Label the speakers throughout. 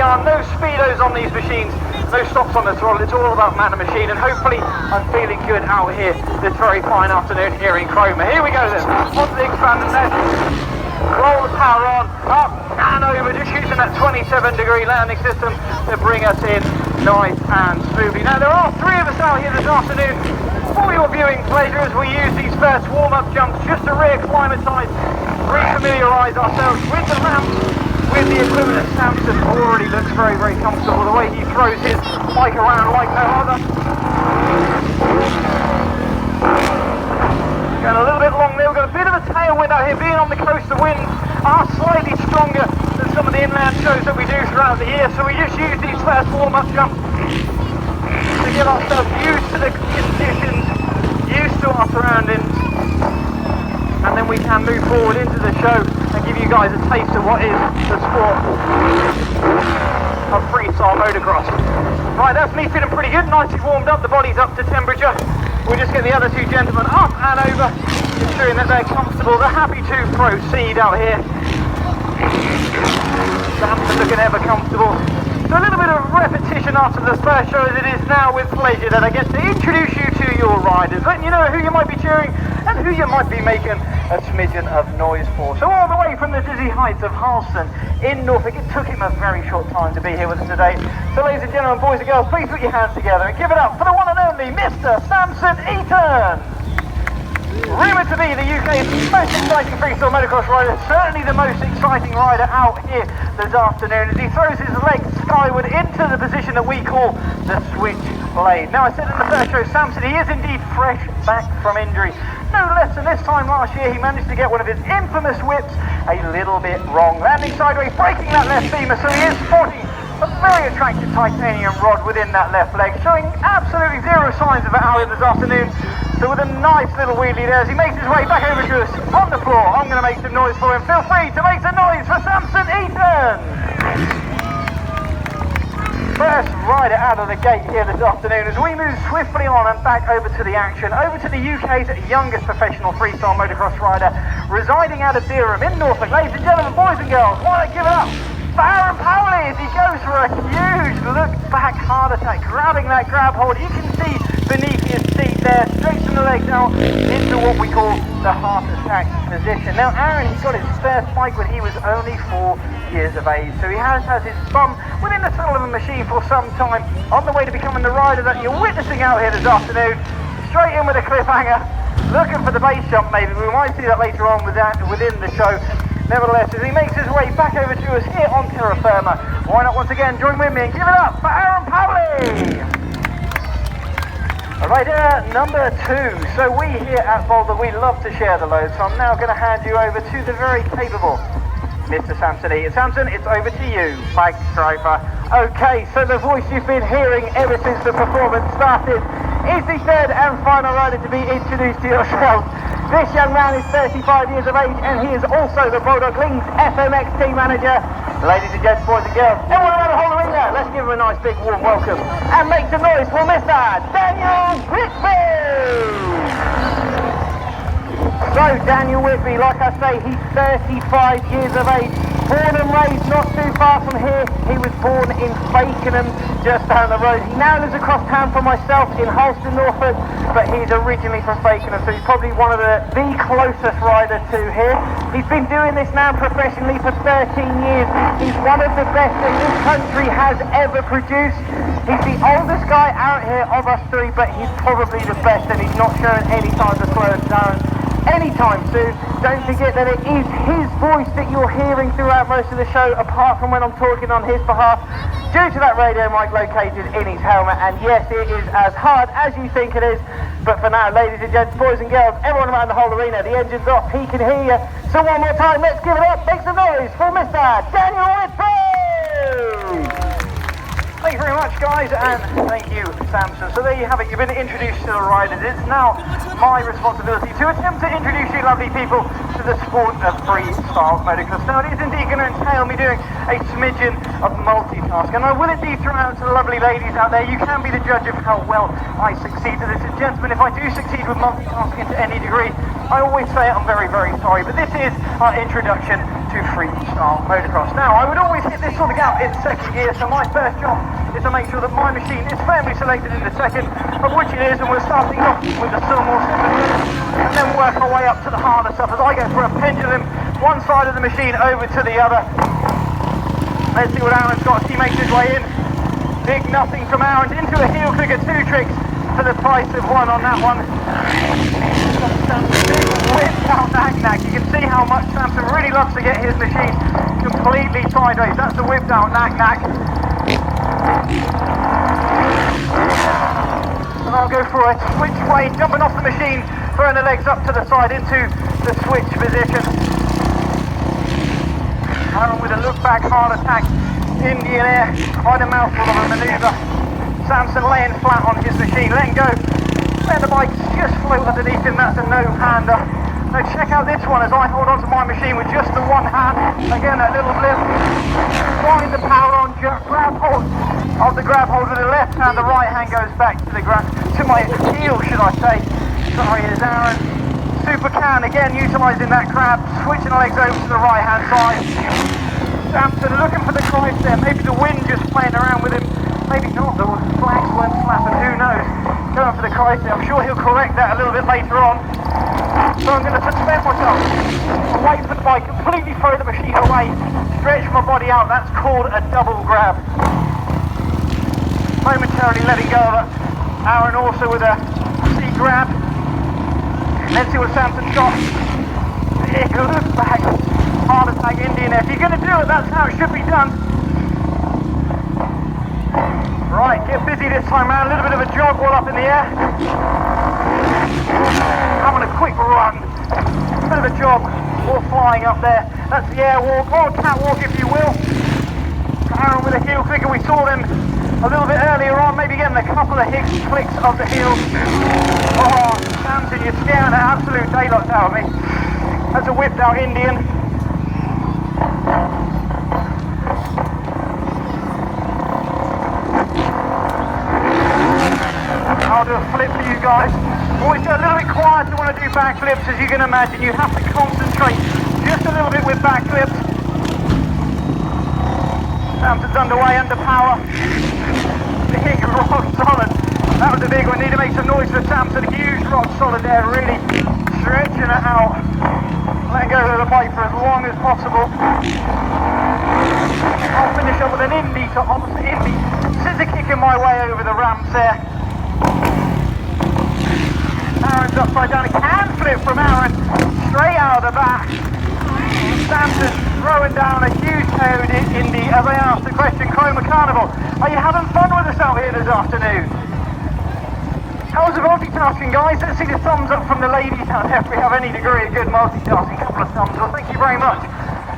Speaker 1: are no speedos on these machines, no stops on the throttle. It's all about man and machine, and hopefully I'm feeling good out here this very fine afternoon here in Cromer. Here we go then, onto the expanded left. Roll the power on, up and over, just using that 27-degree landing system to bring us in nice and smoothly. Now there are 3 of us out here this afternoon for your viewing pleasure as we use these first warm-up jumps just to re-acclimatise, re-familiarise ourselves with the ramp, with the equipment that Samson already looks very, very comfortable. The way he throws his bike around like no other. Going a little bit long there, we've got a bit of a tailwind out here. Being on the coast, the winds are slightly stronger than some of the inland shows that we do throughout the year, so we just use these first warm-up jumps to get ourselves used to the conditions, used to our surroundings, and then we can move forward into the show and give you guys a taste of what is the sport of freestyle motocross. Right, that's me feeling pretty good, nicely warmed up, the body's up to temperature. We'll just get the other 2 gentlemen up and over, ensuring that they're comfortable. They're happy to proceed out here. Samson looking ever comfortable. So a little bit of repetition after the first show, as it is now with pleasure that I get to introduce you to your riders, letting you know who you might be cheering and who you might be making a smidgen of noise for. So all the way from the dizzy heights of Harleston in Norfolk, it took him a very short time to be here with us today. So ladies and gentlemen, boys and girls, please put your hands together and give it up for the one and only Mr. Samson Eaton. Rumoured to be the UK's most exciting freestyle motocross rider, certainly the most exciting rider out here this afternoon as he throws his legs skyward into the position that we call the switchblade. Now I said in the first show, Samson, he is indeed fresh back from injury. No less than this time last year, he managed to get one of his infamous whips a little bit wrong, landing sideways, breaking that left femur, so he is sporting a very attractive titanium rod within that left leg, showing absolutely zero signs of it out here this afternoon. So with a nice little wheelie there, as he makes his way back over to us on the floor, I'm going to make some noise for him. Feel free to make some noise for Samson Eaton! First rider out of the gate here this afternoon as we move swiftly on and back over to the action, over to the UK's youngest professional freestyle motocross rider, residing out of Durham in Norfolk. Ladies and gentlemen, boys and girls, why don't I give it up for Arran Powley as he goes for a huge look back heart attack, grabbing that grab hold. You can see beneath his seat there, straighten the legs out into what we call the heart attack position. Now Arran, he got his first bike when he was only 4 years of age, so he has had his bum within the tunnel of a machine for some time, on the way to becoming the rider that you're witnessing out here this afternoon. Straight in with a cliffhanger, looking for the base jump maybe. We might see that later on within the show. Nevertheless, as he makes his way back over to us here on terra firma, why not once again join with me and give it up for Arran Powley! Rider number 2. So we here at Boulder, we love to share the load, so I'm now going to hand you over to the very capable Mr. Samson Eaton. Samson, it's over to you. Thanks, driver. Okay, so the voice you've been hearing ever since the performance started is the third and final rider to be introduced to yourself. This young man is 35 years of age and he is also the Bolddogs Lings FMX Team manager. Ladies and gents, boys and girls, everyone around the whole arena, let's give him a nice big warm welcome and make some noise for Mr. Daniel Whitby! So Daniel Whitby, like I say, he's 35 years of age, born and raised not too far from here. He was born in Fakenham, just down the road. He now lives across town from myself in Harleston, Norfolk, but he's originally from Fakenham, so he's probably one of the closest riders to here. He's been doing this now professionally for 13 years. He's one of the best that this country has ever produced. He's the oldest guy out here of us 3, but he's probably the best, and he's not showing any signs of slowing down anytime soon. Don't forget that it is his voice that you're hearing throughout most of the show, apart from when I'm talking on his behalf, due to that radio mic located in his helmet. And yes, it is as hard as you think it is, but for now, ladies and gents, boys and girls, everyone around the whole arena, the engine's off, he can hear you. So one more time, let's give it up, make some noise for Mr. Daniel Whitby! Thank you very much, guys, and thank you, Samson. So there you have it, you've been introduced to the riders. It's now my responsibility to attempt to introduce you lovely people to the sport of freestyle motocross. Now it is indeed going to entail me doing a smidgen of multitask, and I will indeed throw out to the lovely ladies out there, you can be the judge of how well I succeed. Ladies and gentlemen, if I do succeed with multitasking to any degree, I always say I'm very, very sorry, but this is our introduction to freestyle motocross. Now, I would always hit this sort of gap in second gear, so my first job is to make sure that my machine is firmly selected in the second, of which it is, and we're starting off with the some more simple, and then work our way up to the harder stuff as I go for a pendulum, one side of the machine over to the other. Let's see what Arran's got as he makes his way in. Big nothing from Arran into a heel clicker, 2 tricks for the price of 1 on that one. Big whipped out knack-knack. You can see how much Samson really loves to get his machine completely sideways. That's the whipped out knack-knack. And I'll go for a switch way, jumping off the machine, throwing the legs up to the side into the switch position. Arran with a look back, hard attack, Indian air, quite a mouthful of a manoeuvre. Samson laying flat on his machine, letting go. Let the bike just float underneath him, that's a no-hander. Now check out this one as I hold onto my machine with just the one hand. Again, that little blip. Find the power on, grab hold of the grab hold with the left hand, the right hand goes back to the to my heel, should I say. Sorry, it's Arran. Super can, again utilising that grab, switching the legs over to the right hand side. Samson looking for the Christ there, maybe the wind just playing around with him, maybe not, the flags weren't flapping, who knows. Going for the Christ there, I'm sure he'll correct that a little bit later on. So I'm going to suspend myself and wait for the bike, completely throw the machine away, stretch my body out, that's called a double grab. Momentarily letting go of it. Arran also with a C grab. Let's see what Samson's got. Big look back, hard attack Indian air. If you're going to do it, that's how it should be done. Right, get busy this time around. A little bit of a jog while up in the air. Having a quick run. A bit of a jog or flying up there. That's the air walk, or catwalk if you will. Arran with a heel clicker. We saw them a little bit earlier on, maybe getting a couple of clicks of the heels. Oh, Samson, you're scaring the absolute daylights out of me. That's a whipped out Indian. I'll do a flip for you guys. Always get a little bit quieter when I do backflips, as you can imagine. You have to concentrate just a little bit with backflips. Samson's underway, under power. Big rock solid. That was a big one. Need to make some noise for Samson. Huge rock solid there, really stretching it out. Letting go of the bike for as long as possible. I'll finish up with an Indy to opposite Indy. Scissor kicking my way over the ramps there. Arran's upside down. A can flip from Arran. Straight out of the back. Samson throwing down a huge toad Indy as I asked the question, Cromer Carnival, are you having fun with us out here this afternoon? How's the multitasking, guys? Let's see the thumbs up from the ladies out there if we have any degree of good multitasking. Couple of thumbs. Well, thank you very much.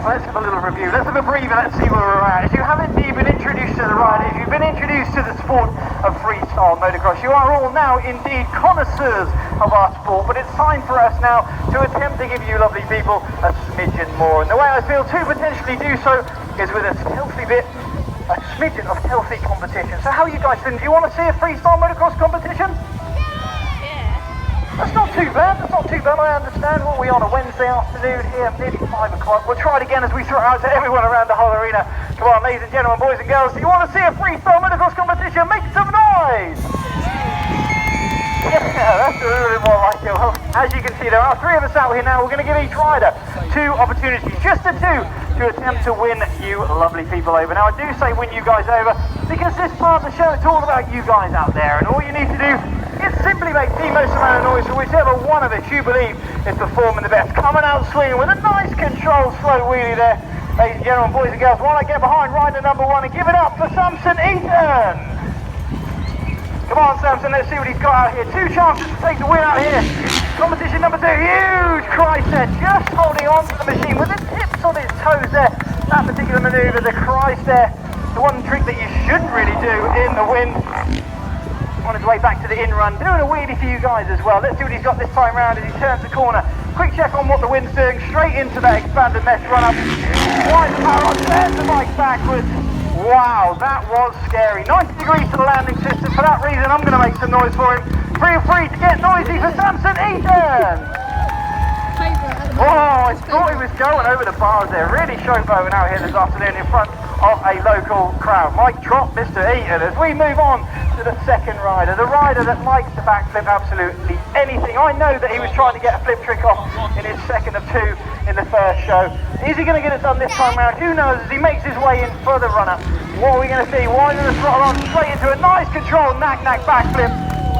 Speaker 1: Well, let's have a little review. Let's have a breather. Let's see where we're at. If you haven't indeed been introduced to the ride, if you've been introduced to the sport of freestyle motocross, you are all now indeed connoisseurs of our sport, but it's time for us now to attempt to give you lovely people a smidgen more. And the way I feel to potentially do so is with a healthy bit, a smidgen of healthy competition. So how are you guys feeling? Do you want to see a freestyle motocross competition? That's not too bad, that's not too bad. I understand what we're on a Wednesday afternoon here, nearly 5 o'clock. We'll try it again as we throw it out to everyone around the whole arena. Come on, ladies and gentlemen, boys and girls, do you want to see a freestyle motocross competition? Make some noise! Yeah, that's a little bit more like it. Well, as you can see, there are 3 of us out here now. We're going to give each rider 2 opportunities, just the 2, to attempt to win you lovely people over. Now, I do say win you guys over because this part of the show, it's all about you guys out there, and all you need to do is simply make the most amount of noise for whichever one of us you believe is performing the best. Coming out swinging with a nice controlled slow wheelie there. Ladies and gentlemen, boys and girls, while I get behind rider number 1 and give it up for Samson Eaton. Come on, Samson, let's see what he's got out here. 2 chances to take the win out here. Competition number 2, huge Christ there, just holding on to the machine with the tips on his toes there. That particular manoeuvre, the Christ there, the one trick that you shouldn't really do in the wind. On his way back to the in-run, doing a wheelie for you guys as well. Let's see what he's got this time round as he turns the corner. Quick check on what the wind's doing, straight into that expanded mesh run-up. Wide power on, turns the bike backwards. Wow, that was scary. 90 degrees to the landing system. For that reason, I'm going to make some noise for him. Feel free to get noisy for Samson Eaton. Oh, I thought he was going over the bars there. Really showboating out here this afternoon in front of a local crowd. Might drop Mr. Eaton as we move on to the second rider. The rider that likes to backflip absolutely anything. I know that he was trying to get a flip trick off in his second of two in the first show. Is he going to get it done this time around? Who knows as he makes his way in for the run-up. What are we going to see? Winding the throttle on straight into a nice controlled knack-knack backflip.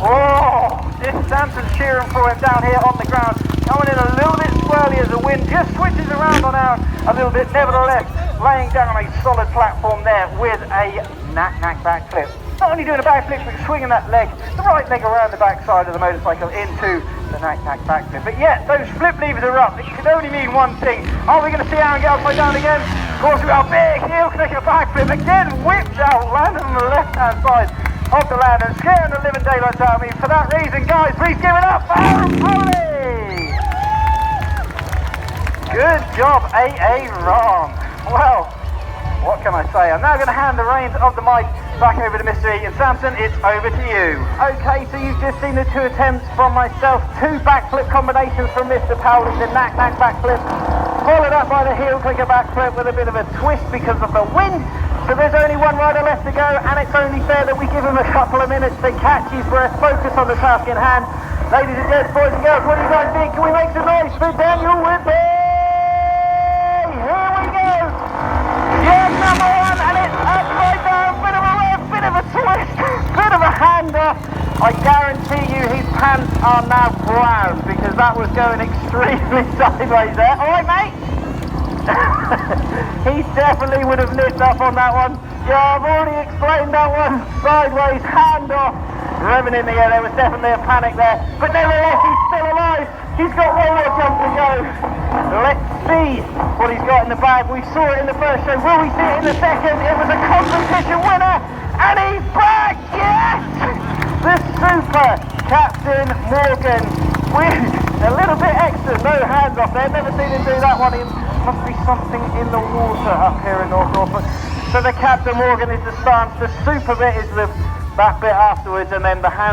Speaker 1: Oh, this Samson's cheering for him down here on the ground. Coming in a little bit swirly as the wind just switches around on Arran a little bit. Nevertheless, laying down a solid platform there with a knack-knack backflip. Not only doing a backflip, but swinging that leg, the right leg around the backside of the motorcycle into the knack-knack backflip. But yeah, those flip levers are up. It can only mean one thing. Are we going to see Arran get upside down again? Of course we are. Big heel clicker backflip. Again, whipped out, landed on the left-hand side of the land and scaring the living daylights out of me. For that reason, guys, please give it up for Arran Powley! Good job, Ron. Well, what can I say? I'm now going to hand the reins of the mic back over to Mr. Eaton. Samson, it's over to you. Okay, so you've just seen the two attempts from myself. Two backflip combinations from Mr. Powley, the knack-knack backflip, followed up by the heel clicker backflip with a bit of a twist because of the wind. So there's only one rider left to go, and it's only fair that we give him a couple of minutes to catch his breath, focus on the task in hand. Ladies and gents, boys and girls, what do you guys think? Can we make some noise for Daniel Whitby? Here we go! Yeah, number one, and it's upside down, bit of a rev, bit of a twist, bit of a handoff. I guarantee you his pants are now brown, because that was going extremely sideways there. All right, mate? He definitely would have lit up on that one. Yeah, I've already explained that one. Sideways, handoff, revving in the air. There was definitely a panic there, but nevertheless, he's still alive. He's got one more jump to go. Let's see what he's got in the bag. We saw it in the first show. Will we see it in the second? It was a competition winner, and he's back. Yes, the super Captain Morgan with a little bit extra, no hands off there. Never seen him do that one. It must be something in the water up here in North Norfolk. So the Captain Morgan is the stance. The super bit is that bit afterwards, and then the hand